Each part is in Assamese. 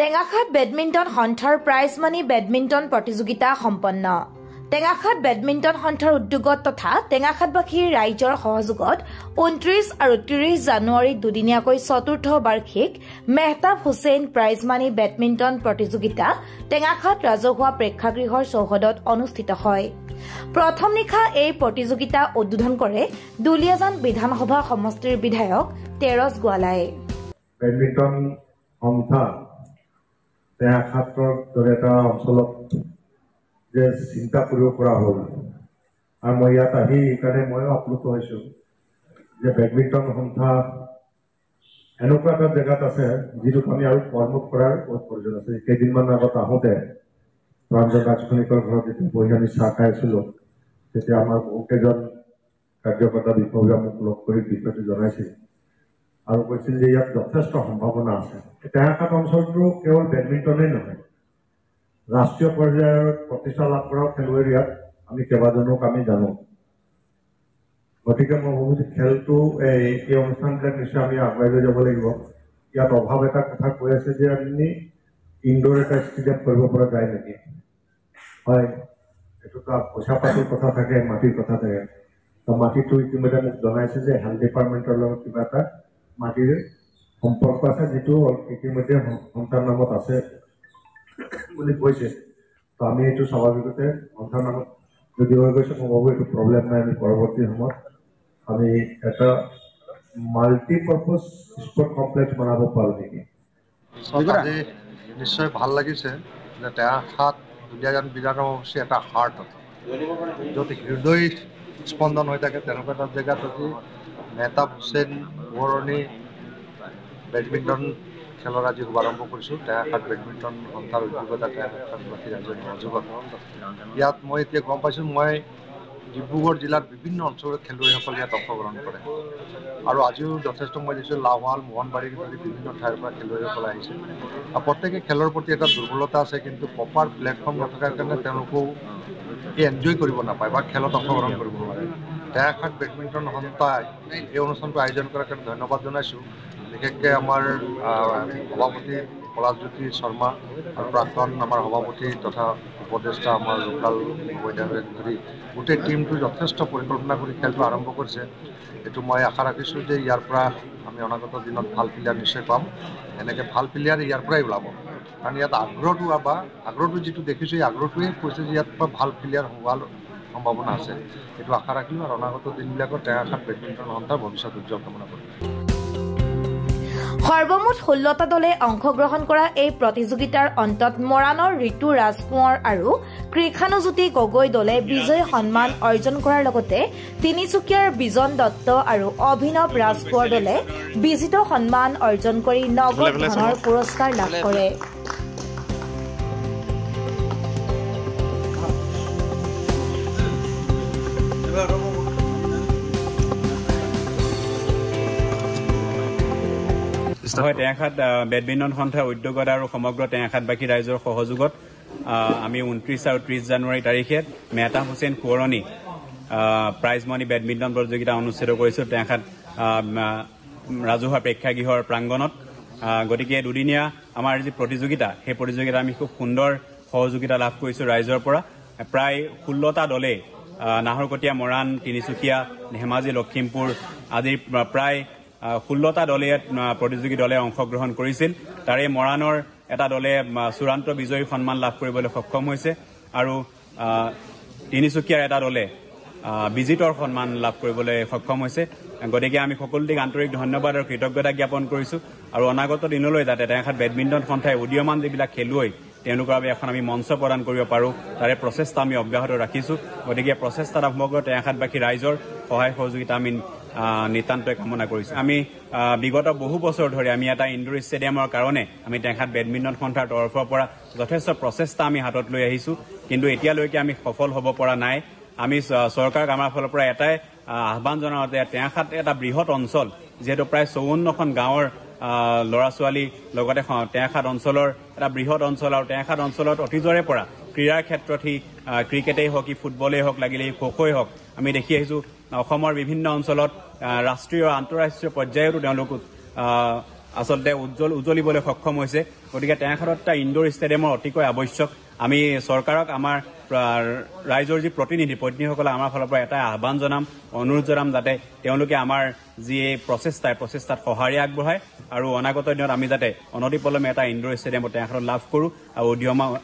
টেঙাখাত বেডমিণ্টন সন্থাৰ প্ৰাইজ মানি বেডমিণ্টন প্ৰতিযোগিতা সম্পন্ন। টেঙাখাত বেডমিণ্টন সন্থাৰ উদ্যোগত তথা টেঙাখাতবাসীৰ ৰাইজৰ সহযোগত 29 আৰু 30 জানুৱাৰীত দুদিনীয়াকৈ চতুৰ্থ বাৰ্ষিক Mehtab Hussain prize money badminton প্ৰতিযোগিতা টেঙাখাত ৰাজহুৱা প্ৰেক্ষাগৃহৰ চৌহদত অনুষ্ঠিত হয়। প্ৰথম নিশা এই প্ৰতিযোগিতা উদ্বোধন কৰে দুলিয়াজান বিধানসভা সমষ্টিৰ বিধায়ক তেৰছ গোৱালাই। বেডমিণ্টন সন্থা টেঙাখাতৰ দৰে এটা অঞ্চলত যে চিন্তা কৰিব পৰা হ'ল আৰু মই ইয়াত আহি এইকাৰণে ময়ো আপ্লুত হৈছোঁ যে বেডমিণ্টন সন্থা এনেকুৱা এটা জেগাত আছে যিটোক আমি আৰু প্ৰমোট কৰাৰ প্ৰয়োজন আছে। কেইদিনমান আগত আহোঁতে প্ৰাঞ্জল ৰাজখনিকৰ ঘৰত যেতিয়া বহি আমি চাহ খাই আছিলোঁ তেতিয়া আমাৰ বহুকেইজন কাৰ্যকৰ্তা বিষয়া মোক লগ কৰি বিষয়টো জনাইছিল আৰু কৈছিল যে ইয়াত যথেষ্ট সম্ভাৱনা আছে। টেঙাখাত অঞ্চলটো কেৱল বেডমিণ্টনেই নহয়, ৰাষ্ট্ৰীয় পৰ্যায়ৰ প্ৰতিষ্ঠা লাভ কৰা খেলুৱৈৰ ইয়াত আমি কেইবাজনক আমি জানো। গতিকে মই ভাবোঁ যে খেলটো এই অনুষ্ঠানবিলাক নিশ্চয় আমি আগুৱাই লৈ যাব লাগিব। ইয়াত অভাৱ এটা কথা কৈ আছে যে আমি ইনডোৰ এটা ষ্টেডিয়াম কৰিব পৰা যায় নেকি? হয়, এইটোতো পইচা পাতিৰ কথা থাকে, মাটিৰ কথা থাকে। তো মাটিটো ইতিমধ্যে মোক জনাইছে যে হেল্থ ডিপাৰ্টমেণ্টৰ লগত কিবা এটা মাটিৰ সম্পৰ্ক আছে, যিটো ইতিমধ্যে সন্থাৰ নামত আছে বুলি কৈছে। তো আমি এইটো স্বাভাৱিকতে সন্থাৰ নামত যদি হৈ গৈছে মই ভাবোঁ এইটো প্ৰব্লেম নাই। আমি পৰৱৰ্তী সময়ত আমি এটা মাল্টিপাৰ্পজ স্পৰ্ট কমপ্লেক্স বনাব পাৰোঁ নেকি? আজি নিশ্চয় ভাল লাগিছে যে টেঙাখাত দুলীয়াজান বিধানসভা সমষ্টি এটা হাৰ্ট আছে, য'ত হৃদয় স্পন্দন হৈ থাকে। তেনেকুৱা এটা জেগাত আজি মেহতাব হুছেইন সোঁৱৰণী বেডমিণ্টন খেলৰ আজি শুভাৰম্ভ কৰিছোঁ। টেঙাখাত বেডমিণ্টন সন্থাৰ উদ্যোগতা টেঙাখাতবাসী ৰাইজৰ সহযোগত ইয়াত মই এতিয়া গম পাইছোঁ মই ডিব্ৰুগড় জিলাৰ বিভিন্ন অঞ্চলৰ খেলুৱৈসকলে ইয়াত অংশগ্ৰহণ কৰে আৰু আজিও যথেষ্ট মই দেখিছোঁ লাহোৱাল মোহনবাৰীৰ দৰে বিভিন্ন ঠাইৰ পৰা খেলুৱৈসকলে আহিছে আৰু প্ৰত্যেকে খেলৰ প্ৰতি এটা দুৰ্বলতা আছে, কিন্তু প্ৰপাৰ প্লেটফৰ্ম নথকাৰ কাৰণে তেওঁলোকেও এনজয় কৰিব নাপায় বা খেলত অংশগ্ৰহণ কৰিব নোৱাৰে। টেঙাখাত বেডমিণ্টন সন্থাই এই অনুষ্ঠানটো আয়োজন কৰাৰ কাৰণে ধন্যবাদ জনাইছোঁ। বিশেষকৈ আমাৰ সভাপতি পলাশজ্যোতি শৰ্মা আৰু প্ৰাক্তন আমাৰ সভাপতি তথা উপদেষ্টা আমাৰ লোকাল বৈধানক ধৰি গোটেই টীমটো যথেষ্ট পৰিকল্পনা কৰি খেলটো আৰম্ভ কৰিছে। এইটো মই আশা ৰাখিছোঁ যে ইয়াৰ পৰা আমি অনাগত দিনত ভাল প্লেয়াৰ নিশ্চয় পাম। এনেকৈ ভাল প্লেয়াৰ ইয়াৰ পৰাই ওলাব, কাৰণ ইয়াত আগ্ৰহটো যিটো দেখিছোঁ এই আগ্ৰহটোৱে কৈছে যে ইয়াত পৰা ভাল প্লেয়াৰ হোৱাৰ সম্ভাৱনা আছে। এইটো আশা ৰাখিলোঁ আৰু অনাগত দিনবিলাকত টেঙাখাত বেডমিণ্টন সন্থাৰ ভৱিষ্যত উজ্জ্বল কামনা কৰিম। সৰ্বমুঠ 16টা দলে অংশগ্ৰহণ কৰা এই প্ৰতিযোগিতাৰ অন্তত মৰাণৰ ঋতু ৰাজকোঁৱৰ আৰু কৃষানুজ্যোতি গগৈ দলে বিজয় সন্মান অৰ্জন কৰাৰ লগতে তিনিচুকীয়াৰ বিজন দত্ত আৰু অভিনৱ ৰাজকোঁৱৰ দলে বিজিত সন্মান অৰ্জন কৰি নগদ ধনৰ পুৰস্কাৰ লাভ কৰে। হয়, টেঙাখাত বেডমিণ্টন সন্থাৰ উদ্যোগত আৰু সমগ্ৰ টেঙাখাতবাসী ৰাইজৰ সহযোগত আমি 29 আৰু 30 জানুৱাৰী তাৰিখে মেহতাব হুছেইন সোঁৱৰণী প্ৰাইজ মানি বেডমিণ্টন প্ৰতিযোগিতা অনুষ্ঠিত কৰিছোঁ টেঙাখাত ৰাজহুৱা প্ৰেক্ষাগৃহৰ প্ৰাংগণত। গতিকে দুদিনীয়া আমাৰ যি প্ৰতিযোগিতা সেই প্ৰতিযোগিতা আমি খুব সুন্দৰ সহযোগিতা লাভ কৰিছোঁ ৰাইজৰ পৰা। প্ৰায় 16টা দলে নাহৰকটীয়া, মৰাণ, তিনিচুকীয়া, ধেমাজি, লখিমপুৰ আদিৰ প্ৰায় 16টা দলে প্ৰতিযোগী দলে অংশগ্ৰহণ কৰিছিল। তাৰে মৰাণৰ এটা দলে চূড়ান্ত বিজয়ী সন্মান লাভ কৰিবলৈ সক্ষম হৈছে আৰু তিনিচুকীয়াৰ এটা দলে বিজিতৰ সন্মান লাভ কৰিবলৈ সক্ষম হৈছে। গতিকে আমি সকলোটিক আন্তৰিক ধন্যবাদ আৰু কৃতজ্ঞতা জ্ঞাপন কৰিছোঁ আৰু অনাগত দিনলৈ যাতে টেঙাখাত বেডমিণ্টন সন্থাই উদীয়মান যিবিলাক খেলুৱৈ তেওঁলোকৰ বাবে এখন আমি মঞ্চ প্ৰদান কৰিব পাৰোঁ তাৰে প্ৰচেষ্টা আমি অব্যাহত ৰাখিছোঁ। গতিকে প্ৰচেষ্টাত সমগ্ৰ টেঙাখাতবাসী ৰাইজৰ সহায় সহযোগিতা আমি নিতান্তই কামনা কৰিছোঁ। আমি বিগত বহু বছৰ ধৰি আমি এটা ইনডোৰ ষ্টেডিয়ামৰ কাৰণে আমি টেঙাখাত বেডমিণ্টন সন্থাৰ তৰফৰ পৰা যথেষ্ট প্ৰচেষ্টা আমি হাতত লৈ আহিছোঁ, কিন্তু এতিয়ালৈকে আমি সফল হ'ব পৰা নাই। আমি চৰকাৰক আমাৰ ফালৰ পৰা এটাই আহ্বান জনাওঁ যে টেঙাখাত এটা বৃহৎ অঞ্চল, যিহেতু প্ৰায় 54খন গাঁৱৰ ল'ৰা ছোৱালী লগতে টেঙাখাত অঞ্চলৰ এটা বৃহৎ অঞ্চল আৰু টেঙাখাত অঞ্চলত অতীজৰে পৰা ক্ৰীড়াৰ ক্ষেত্ৰত সি ক্ৰিকেটেই হওক, ফুটবলেই হওক, লাগিলে খো-খোই হওক আমি দেখি আহিছোঁ। অসমৰ বিভিন্ন অঞ্চলত ৰাষ্ট্ৰীয় আন্তঃৰাষ্ট্ৰীয় পৰ্যায়তো তেওঁলোক আচলতে উজ্জ্বলিবলৈ সক্ষম হৈছে গতিকে টেঙাখাটত এটা ইনডোৰ ষ্টেডিয়ামৰ অতিকৈ আৱশ্যক আমি চৰকাৰক আমাৰ ৰাইজৰ যি প্ৰতিনিধিসকলে আমাৰ ফালৰ পৰা এটা আহ্বান জনাম অনুৰোধ জনাম যাতে তেওঁলোকে আমাৰ যি এই প্ৰচেষ্টাত সঁহাৰি আগবঢ়ায় আৰু অনাগত দিনত আমি যাতে অনতিপলমে এটা ইনডোৰ ষ্টেডিয়াম টেঙাখাটত লাভ কৰোঁ আৰু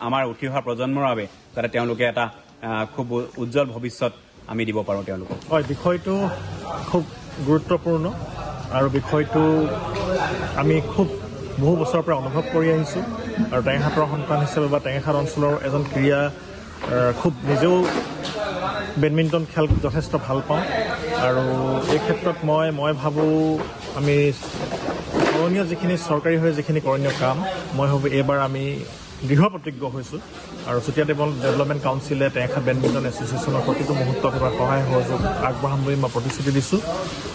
আমাৰ উঠি অহা প্ৰজন্মৰ বাবে যাতে তেওঁলোকে এটা খুব উজ্জ্বল ভৱিষ্যত আমি দিব পাৰোঁ তেওঁলোকক হয় বিষয়টো খুব গুৰুত্বপূৰ্ণ আৰু বিষয়টো আমি খুব বহু বছৰৰ পৰা অনুভৱ কৰি আহিছোঁ আৰু টেঙাখাটৰ সন্তান হিচাপে বা টেঙাখাট অঞ্চলৰ এজন ক্ৰীড়া খুব নিজেও বেডমিণ্টন খেল যথেষ্ট ভাল পাওঁ আৰু এই ক্ষেত্ৰত মই ভাবোঁ আমি কৰণীয় যিখিনি চৰকাৰী হৈ যিখিনি কৰণীয় কাম মই ভাবোঁ এইবাৰ আমি দৃঢ় প্ৰতিজ্ঞ হৈছোঁ আৰু চুতীয়া ডেভেলপমেণ্ট কাউন্সিলে টেঙাখাট বেডমিণ্টন এছ'চিয়েশ্যনৰ প্ৰতিটো মুহূৰ্তত এবাৰ সহায় সহযোগ আগবঢ়াম বুলি মই প্ৰতিশ্ৰুতি দিছোঁ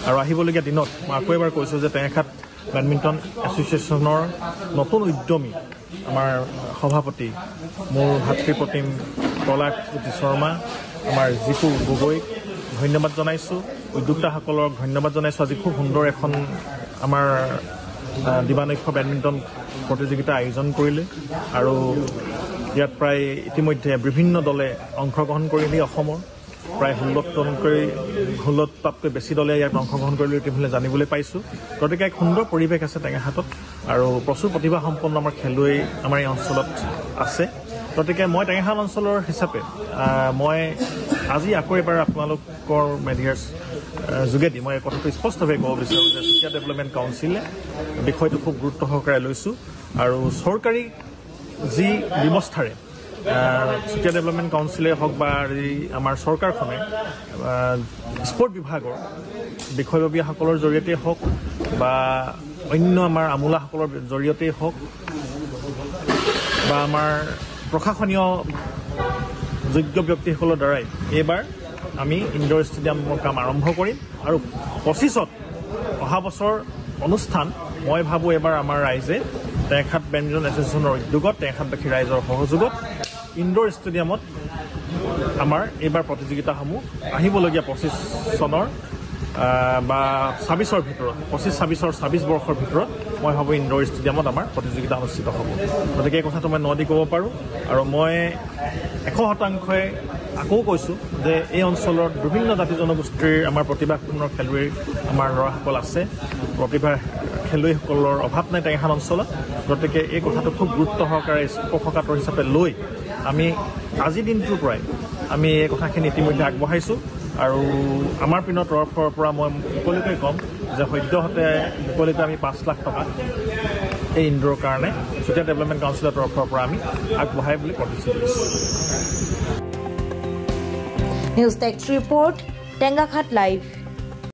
আৰু আহিবলগীয়া দিনত মই আকৌ এবাৰ কৈছোঁ যে টেঙাখাট বেডমিণ্টন এছ'চিয়েশ্যনৰ নতুন উদ্যমী আমাৰ সভাপতি মোৰ ভাতৃপ্ৰতিম পলাশজ্যোতি শৰ্মা আমাৰ জিতু গগৈক ধন্যবাদ জনাইছোঁ উদ্যোক্তাসকলক ধন্যবাদ জনাইছোঁ আজি খুব সুন্দৰ এখন আমাৰ দিবানৈক্য বেডমিণ্টন প্ৰতিযোগিতা আয়োজন কৰিলে আৰু ইয়াত প্ৰায় ইতিমধ্যে বিভিন্ন দলে অংশগ্ৰহণ কৰিলে অসমৰ প্ৰায় 16টাতকৈ বেছি দলে ইয়াত অংশগ্ৰহণ কৰিলে ইতিমধ্যে জানিবলৈ পাইছোঁ গতিকে এক সুন্দৰ পৰিৱেশ আছে টেঙাখাটত আৰু প্ৰচুৰ প্ৰতিভাসম্পন্ন আমাৰ খেলুৱৈ আমাৰ এই অঞ্চলত আছে গতিকে মই টেঙাখাট অঞ্চলৰ হিচাপে মই আজি আকৌ এবাৰ আপোনালোকৰ মিডিয়াৰ যোগেদি মই কথাটো স্পষ্টভাৱে ক'ব বিচাৰোঁ যে চুতীয়া ডেভেলপমেণ্ট কাউন্সিলে বিষয়টো খুব গুৰুত্ব সহকাৰে লৈছোঁ আৰু চৰকাৰী যি ব্যৱস্থাৰে চুতীয়া ডেভেলপমেণ্ট কাউন্সিলে হওক বা আমাৰ চৰকাৰখনে স্পৰ্ট বিভাগৰ বিষয়ববীয়াসকলৰ জৰিয়তে হওক বা অন্য আমাৰ আমোলাসকলৰ জৰিয়তেই হওক বা আমাৰ প্ৰশাসনীয় যোগ্য ব্যক্তিসকলৰ দ্বাৰাই এইবাৰ আমি ইনডোৰ ষ্টেডিয়ামৰ কাম আৰম্ভ কৰিম আৰু 25ত অহা বছৰ অনুষ্ঠান মই ভাবোঁ এবাৰ আমাৰ ৰাইজে টেঙাখাট বেডমিণ্টন এছ'চিয়েশ্যনৰ উদ্যোগত টেঙাখাটবাসী ৰাইজৰ সহযোগত ইনডোৰ ষ্টেডিয়ামত আমাৰ এইবাৰ প্ৰতিযোগিতাসমূহ আহিবলগীয়া 25 চনৰ বা 26ৰ ভিতৰত 25-26 বৰ্ষৰ ভিতৰত মই ভাবোঁ ইনডোৰ ষ্টেডিয়ামত আমাৰ প্ৰতিযোগিতা অনুষ্ঠিত হ'ব গতিকে এই কথাটো মই নদি ক'ব পাৰোঁ আৰু মই 100% আকৌ কৈছোঁ যে এই অঞ্চলৰ বিভিন্ন জাতি জনগোষ্ঠীৰ আমাৰ প্ৰতিভাপূৰ্ণ খেলুৱৈ আমাৰ ল'ৰাসকল আছে প্ৰতিভা খেলুৱৈসকলৰ অভাৱ নাই টেঙাখাট অঞ্চলত গতিকে এই কথাটো খুব গুৰুত্ব সহকাৰে স্পৰ্শকাতৰ হিচাপে লৈ আমি আজিৰ দিনটোৰ পৰাই আমি এই কথাখিনি ইতিমধ্যে আগবঢ়াইছোঁ আৰু আমাৰ পিনৰ তৰফৰ পৰা মই মুকলিকৈ ক'ম যে সদ্যহতে মুকলিকৈ আমি 5 লাখ টকা এই ইনডোৰৰ কাৰণে চুতীয়া ডেভেলপমেণ্ট কাউন্সিলৰ তৰফৰ পৰা আমি আগবঢ়াই বুলি প্ৰতিশ্ৰুতি দিছোঁ news text report Tengakhat live